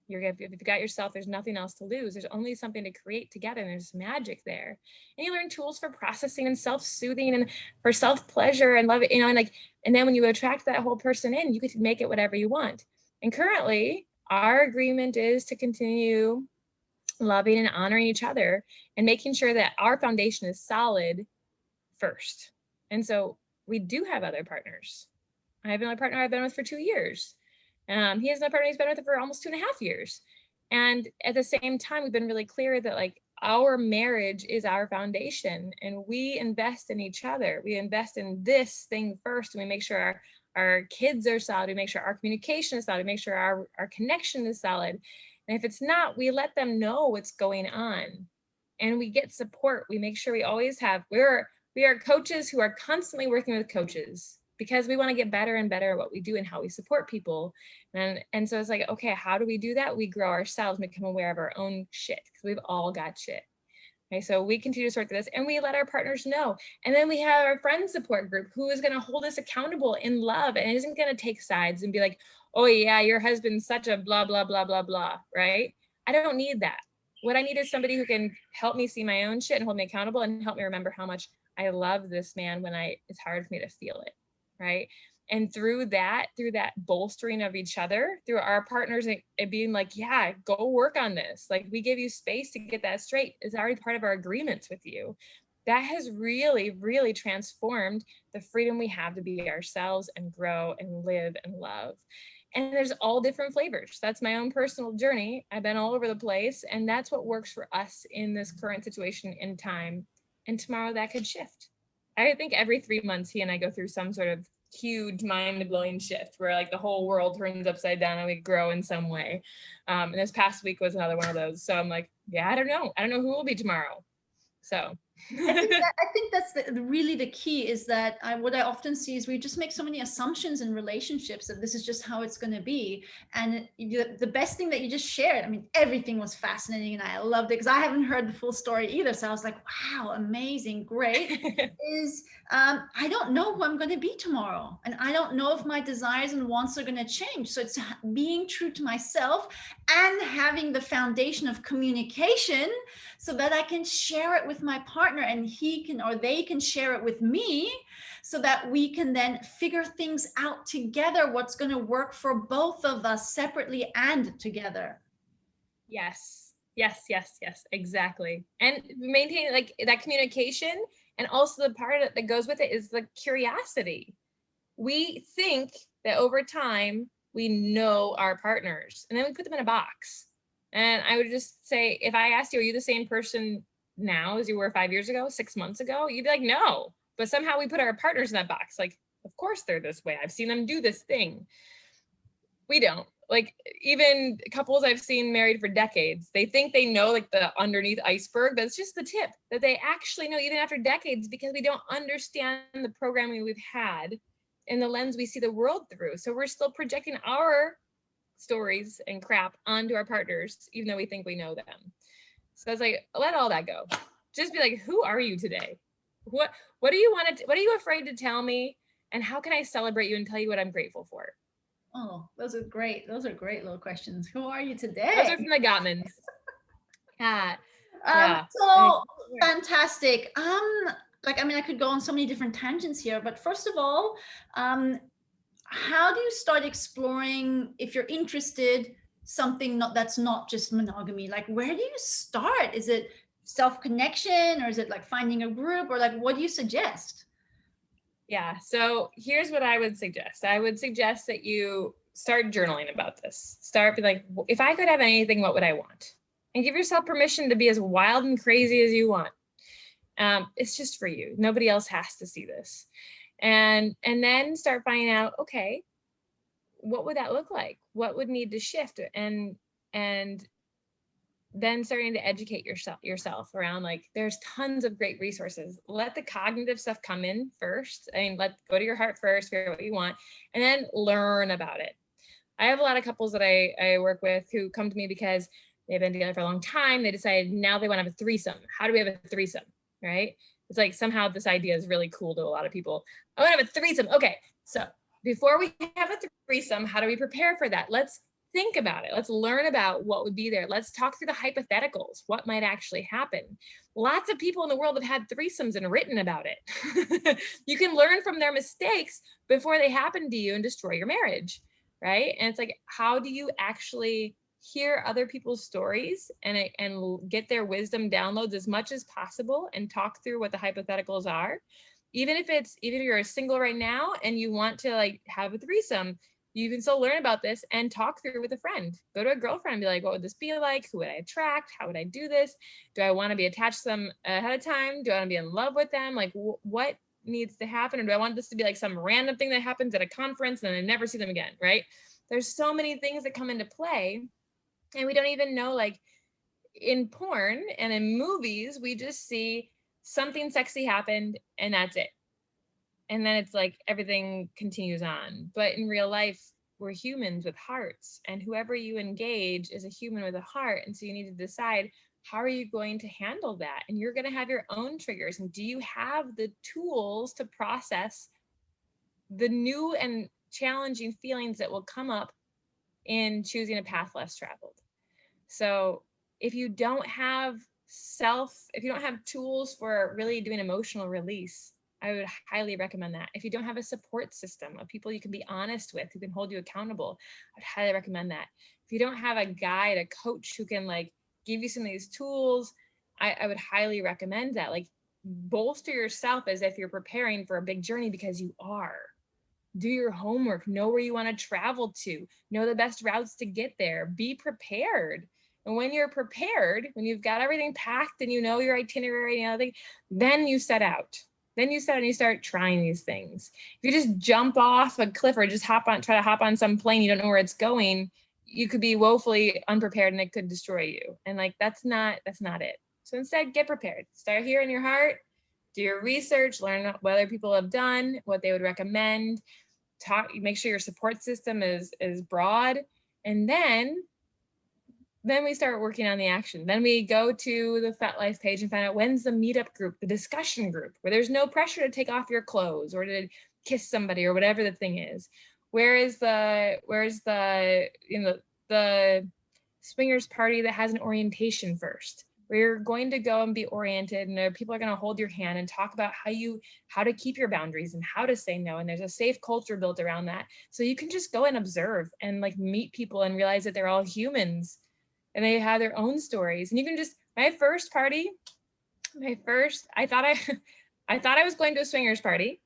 If you've got yourself, there's nothing else to lose. There's only something to create together, and there's magic there. And you learn tools for processing and self-soothing and for self-pleasure and love it, and then when you attract that whole person in, you get to make it whatever you want. And currently, our agreement is to continue loving and honoring each other and making sure that our foundation is solid first. And so we do have other partners. I have another partner I've been with for 2 years. He has another partner he's been with for almost 2.5 years. And at the same time, we've been really clear that like our marriage is our foundation and we invest in each other. We invest in this thing first and we make sure our kids are solid. We make sure our communication is solid. We make sure our connection is solid. And if it's not, we let them know what's going on and we get support. We make sure we always have, we are coaches who are constantly working with coaches because we want to get better and better at what we do and how we support people. And so it's like, okay, how do we do that? We grow ourselves, become aware of our own shit because we've all got shit. Okay, so we continue to sort through this and we let our partners know. And then we have our friend support group who is going to hold us accountable in love and isn't going to take sides and be like, oh yeah, your husband's such a blah, blah, blah, blah, blah, right? I don't need that. What I need is somebody who can help me see my own shit and hold me accountable and help me remember how much I love this man when it's hard for me to feel it, right? And through that bolstering of each other, through our partners it being like, yeah, go work on this. Like we give you space to get that straight. It's already part of our agreements with you. That has really, really transformed the freedom we have to be ourselves and grow and live and love. And there's all different flavors. That's my own personal journey. I've been all over the place. And that's what works for us in this current situation in time. And tomorrow that could shift. I think every 3 months, he and I go through some sort of huge mind-blowing shift where like the whole world turns upside down and we grow in some way. And this past week was another one of those. So I'm like, yeah, I don't know who will be tomorrow. So I think that's really the key is that what I often see is we just make so many assumptions in relationships that this is just how it's going to be. And the best thing that you just shared, I mean, everything was fascinating and I loved it because I haven't heard the full story either. So I was like, wow, amazing, great. Is I don't know who I'm going to be tomorrow. And I don't know if my desires and wants are going to change. So it's being true to myself and having the foundation of communication so that I can share it with my partner and he can or they can share it with me so that we can then figure things out together, what's going to work for both of us separately and together. Yes, yes, yes, yes, exactly. And maintaining like that communication, and also the part that goes with it is the curiosity. We think that over time we know our partners and then we put them in a box. And I would just say, if I asked you, are you the same person now as you were 5 years ago, 6 months ago? You'd be like, no. But somehow we put our partners in that box. Like, of course they're this way. I've seen them do this thing. We don't. Like, even couples I've seen married for decades, they think they know like the underneath iceberg. That's just the tip that they actually know even after decades, because we don't understand the programming we've had and the lens we see the world through. So we're still projecting our stories and crap onto our partners, even though we think we know them. So it's like, let all that go. Just be like, who are you today? What do you want to, what are you afraid to tell me? And how can I celebrate you and tell you what I'm grateful for? Oh, those are great. Those are great little questions. Who are you today? Those are from the Gottmans. Yeah. So fantastic. Like, I mean, I could go on so many different tangents here, but first of all, how do you start exploring, if you're interested, something that's not just monogamy? Like, where do you start? Is it self-connection, or is it like finding a group, or like, what do you suggest? Yeah. So here's what I would suggest. I would suggest that you start journaling about this. Start be like, if I could have anything, what would I want? And give yourself permission to be as wild and crazy as you want. It's just for you. Nobody else has to see this. And then start finding out, okay, what would that look like? What would need to shift? And then starting to educate yourself around, like, there's tons of great resources. Let the cognitive stuff come in first. I mean, go to your heart first, figure out what you want, and then learn about it. I have a lot of couples that I work with who come to me because they've been together for a long time. They decided now they want to have a threesome. How do we have a threesome, right? It's like somehow this idea is really cool to a lot of people. I want to have a threesome. Okay, so before we have a threesome, how do we prepare for that? Let's think about it. Let's learn about what would be there. Let's talk through the hypotheticals, what might actually happen. Lots of people in the world have had threesomes and written about it. You can learn from their mistakes before they happen to you and destroy your marriage, right? And it's like, how do you actually hear other people's stories and get their wisdom downloads as much as possible and talk through what the hypotheticals are? Even if you're a single right now and you want to like have a threesome, you can still learn about this and talk through with a friend. Go to a girlfriend and be like, what would this be like? Who would I attract? How would I do this? Do I want to be attached to them ahead of time? Do I want to be in love with them? Like, what needs to happen? Or do I want this to be like some random thing that happens at a conference and I never see them again, right? There's so many things that come into play, and we don't even know. Like, in porn and in movies, we just see something sexy happened and that's it. And then it's like everything continues on. But in real life, we're humans with hearts, and whoever you engage is a human with a heart. And so you need to decide, how are you going to handle that? And you're going to have your own triggers. And do you have the tools to process the new and challenging feelings that will come up in choosing a path less traveled? So if you don't have tools for really doing emotional release, I would highly recommend that. If you don't have a support system of people you can be honest with, who can hold you accountable, I'd highly recommend that. If you don't have a guide, a coach who can like give you some of these tools, I would highly recommend that. Like, bolster yourself as if you're preparing for a big journey, because you are. Do your homework, know where you want to travel to, know the best routes to get there, be prepared. And when you're prepared, when you've got everything packed and you know your itinerary and everything, then you set out. Then you set and you start trying these things. If you just jump off a cliff or just try to hop on some plane, you don't know where it's going, you could be woefully unprepared and it could destroy you. And like, that's not it. So instead, get prepared. Start here in your heart, do your research, learn what other people have done, what they would recommend, make sure your support system is broad, and then we start working on the action. Then we go to the FetLife page and find out when's the meetup group, the discussion group, where there's no pressure to take off your clothes or to kiss somebody or whatever the thing is. Where's the the swingers party that has an orientation first, where you're going to go and be oriented, and people are going to hold your hand and talk about how to keep your boundaries and how to say no. And there's a safe culture built around that. So you can just go and observe and like meet people and realize that they're all humans and they have their own stories. And you can just, I thought I was going to a swingers party.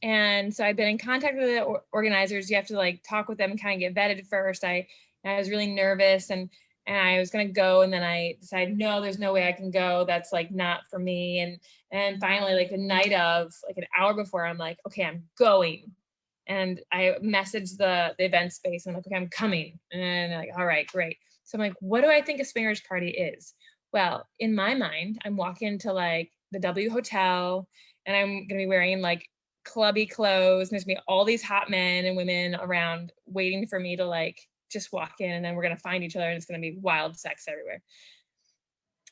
And so I've been in contact with the organizers. You have to like talk with them and kind of get vetted first. I was really nervous and I was going to go, and then I decided, no, there's no way I can go. That's like not for me. And finally, like the night of, like an hour before, I'm like, okay, I'm going. And I messaged the event space. And I'm like, okay, I'm coming. And they're like, all right, great. So I'm like, what do I think a swingers party is? Well, in my mind, I'm walking into like the W Hotel, and I'm going to be wearing like clubby clothes. And there's going to be all these hot men and women around waiting for me to like just walk in, and then we're going to find each other, and it's going to be wild sex everywhere.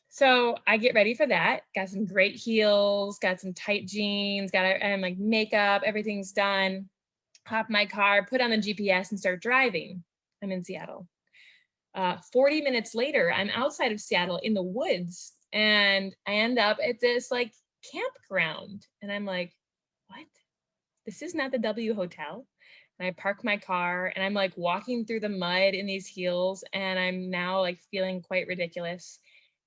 So I get ready for that. Got some great heels, got some tight jeans, and like makeup, everything's done. Hop in my car, put on the GPS and start driving. I'm in Seattle. 40 minutes later, I'm outside of Seattle in the woods, and I end up at this like campground. And I'm like, what? This is not the W Hotel. And I park my car, and I'm like walking through the mud in these heels, and I'm now like feeling quite ridiculous.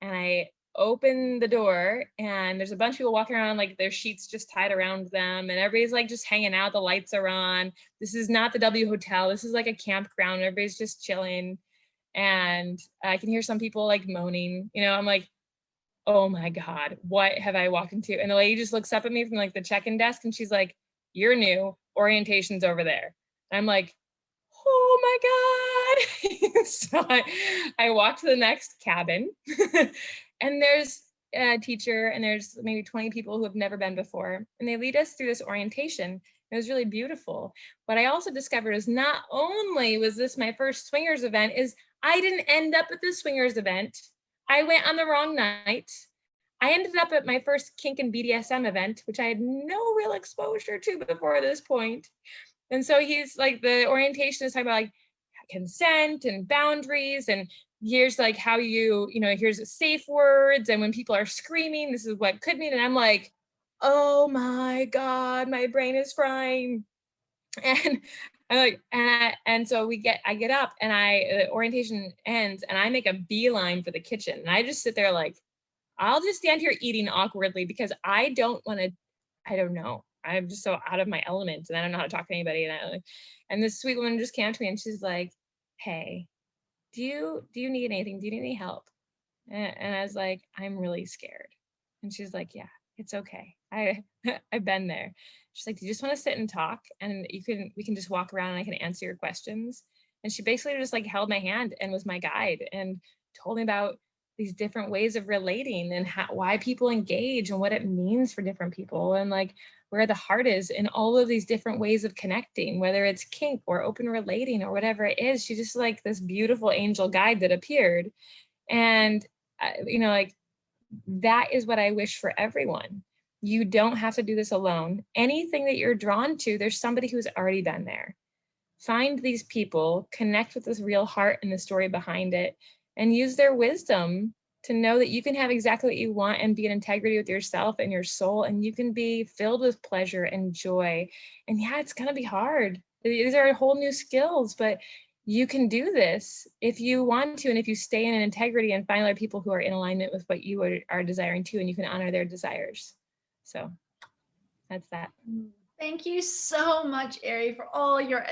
And I open the door, and there's a bunch of people walking around like their sheets just tied around them, and everybody's like just hanging out. The lights are on. This is not the W Hotel. This is like a campground. Everybody's just chilling. And I can hear some people like moaning, I'm like, oh my God, what have I walked into? And the lady just looks up at me from like the check-in desk, and she's like, you're new, orientation's over there. And I'm like, oh my God. So I walk to the next cabin and there's a teacher, and there's maybe 20 people who have never been before. And they lead us through this orientation. It was really beautiful. What I also discovered is not only was this my first swingers event, is I didn't end up at the swingers event. I went on the wrong night. I ended up at my first kink and BDSM event, which I had no real exposure to before this point. And so he's like, the orientation is talking about like consent and boundaries, and here's like how here's safe words, and when people are screaming, this is what could mean. And I'm like, oh my God, my brain is frying. And I'm like, and so I get up, and the orientation ends, and I make a beeline for the kitchen, and I just sit there like, I'll just stand here eating awkwardly because I don't know. I'm just so out of my element, and I don't know how to talk to anybody. And this sweet woman just came to me, and she's like, hey, do you need anything? Do you need any help? And I was like, I'm really scared. And she's like, yeah, it's okay. I've been there. She's like, do you just want to sit and talk? And we can just walk around, and I can answer your questions. And she basically just like held my hand and was my guide and told me about these different ways of relating, and why people engage, and what it means for different people, and like where the heart is in all of these different ways of connecting, whether it's kink or open relating or whatever it is. She's just like this beautiful angel guide that appeared. And, like that is what I wish for everyone. You don't have to do this alone. Anything that you're drawn to, there's somebody who's already been there. Find these people, connect with this real heart and the story behind it, and use their wisdom to know that you can have exactly what you want and be in integrity with yourself and your soul, and you can be filled with pleasure and joy. And yeah, it's going to be hard. These are whole new skills, but you can do this if you want to, and if you stay in integrity and find other people who are in alignment with what you are desiring too, and you can honor their desires. So that's that. Thank you so much, Ari, for all your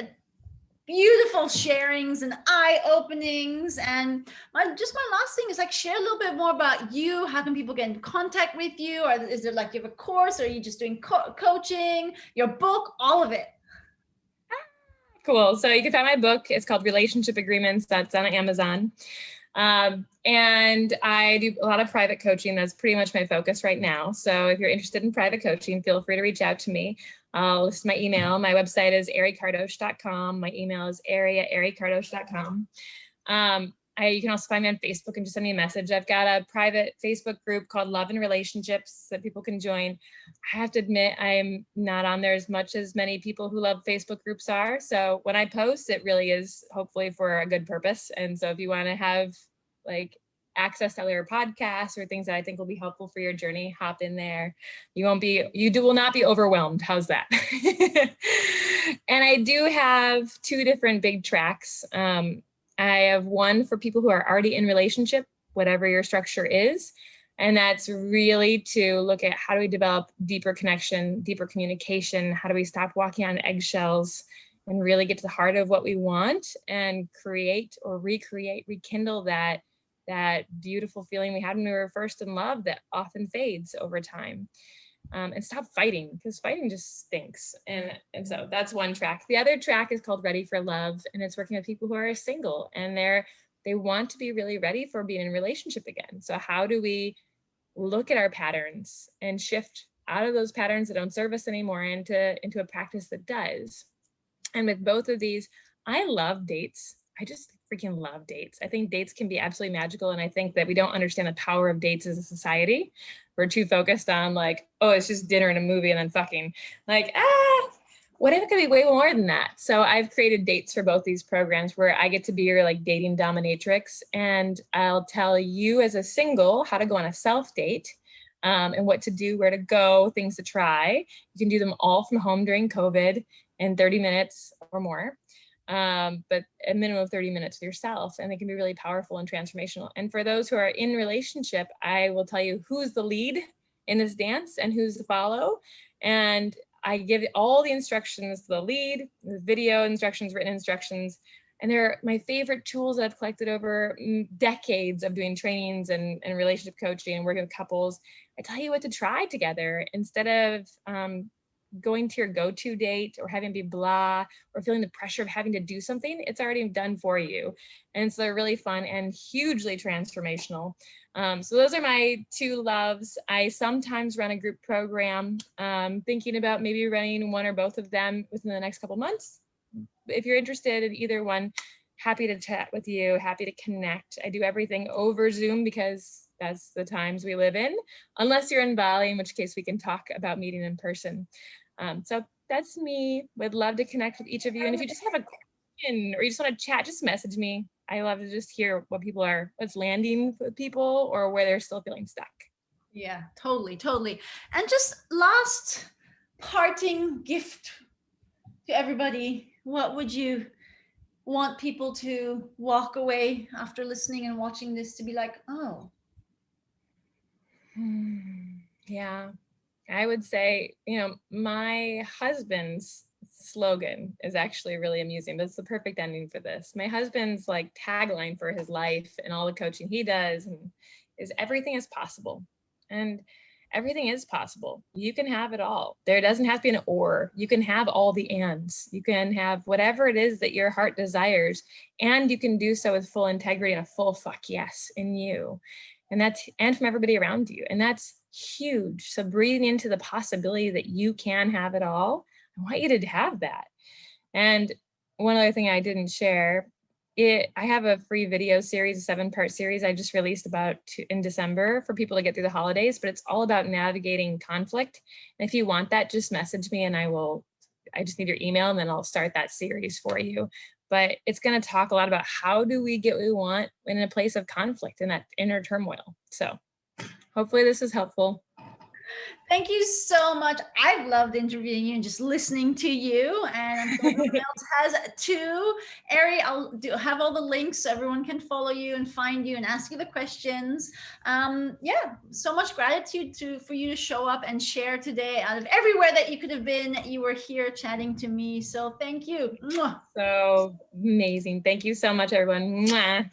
beautiful sharings and eye openings. And my last thing is like, share a little bit more about you. How can people get in contact with you? Or is there like you have a course, or are you just doing coaching, your book, all of it? Cool. So you can find my book. It's called Relationship Agreements. That's on Amazon. And I do a lot of private coaching. That's pretty much my focus right now. So if you're interested in private coaching, feel free to reach out to me. I'll list my email. My website is arikardosh.com. My email is ari@arikardosh.com. You can also find me on Facebook and just send me a message. I've got a private Facebook group called Love and Relationships that people can join. I have to admit, I'm not on there as much as many people who love Facebook groups are. So when I post, it really is hopefully for a good purpose. And so if you want to have like access to other podcasts or things that I think will be helpful for your journey, hop in there. You will not be overwhelmed. How's that? And I do have 2 different big tracks. I have one for people who are already in relationship, whatever your structure is. And that's really to look at how do we develop deeper connection, deeper communication? How do we stop walking on eggshells and really get to the heart of what we want and create or recreate, rekindle that beautiful feeling we had when we were first in love that often fades over time. And stop fighting, because fighting just stinks. And so that's one track. The other track is called Ready for Love, and it's working with people who are single and they want to be really ready for being in a relationship again. So how do we look at our patterns and shift out of those patterns that don't serve us anymore into a practice that does? And with both of these, I love dates. I just freaking love dates. I think dates can be absolutely magical. And I think that we don't understand the power of dates as a society. We're too focused on like, oh, it's just dinner and a movie and then fucking. Like, what if it could be way more than that? So I've created dates for both these programs where I get to be your like dating dominatrix. And I'll tell you as a single how to go on a self date. And what to do, where to go, things to try. You can do them all from home during COVID in 30 minutes or more. But a minimum of 30 minutes with yourself, and they can be really powerful and transformational. And for those who are in relationship, I will tell you who's the lead in this dance and who's the follow. And I give all the instructions to the lead, the video instructions, written instructions, and they're my favorite tools that I've collected over decades of doing trainings and relationship coaching and working with couples. I tell you what to try together instead of going to your go-to date or having to be blah or feeling the pressure of having to do something. It's already done for you. And so they're really fun and hugely transformational. So those are my 2 loves. I sometimes run a group program, thinking about maybe running one or both of them within the next couple months. If you're interested in either one, happy to chat with you, happy to connect. I do everything over Zoom because that's the times we live in, unless you're in Bali, in which case we can talk about meeting in person. So that's me. Would love to connect with each of you. And if you just have a question or you just want to chat, just message me. I love to just hear what's landing with people or where they're still feeling stuck. Yeah, totally. And just last parting gift to everybody. What would you want people to walk away after listening and watching this to be like, oh? Yeah. I would say, my husband's slogan is actually really amusing, but it's the perfect ending for this. My husband's like tagline for his life and all the coaching he does is everything is possible. And everything is possible. You can have it all. There doesn't have to be an or. You can have all the ands. You can have whatever it is that your heart desires, and you can do so with full integrity and a full fuck yes in you. And from everybody around you. And that's huge. So breathing into the possibility that you can have it all, I want you to have that. And one other thing I didn't share, I have a free video series, a 7-part series I just released in December for people to get through the holidays, but it's all about navigating conflict. And if you want that, just message me and I just need your email and then I'll start that series for you. But it's going to talk a lot about how do we get what we want in a place of conflict and that inner turmoil. So hopefully this is helpful. Thank you so much. I've loved interviewing you and just listening to you. And everyone else has too. Ari, I'll have all the links so everyone can follow you and find you and ask you the questions. Yeah, so much gratitude for you to show up and share today. Out of everywhere that you could have been, you were here chatting to me. So thank you. So amazing. Thank you so much, everyone. Mwah.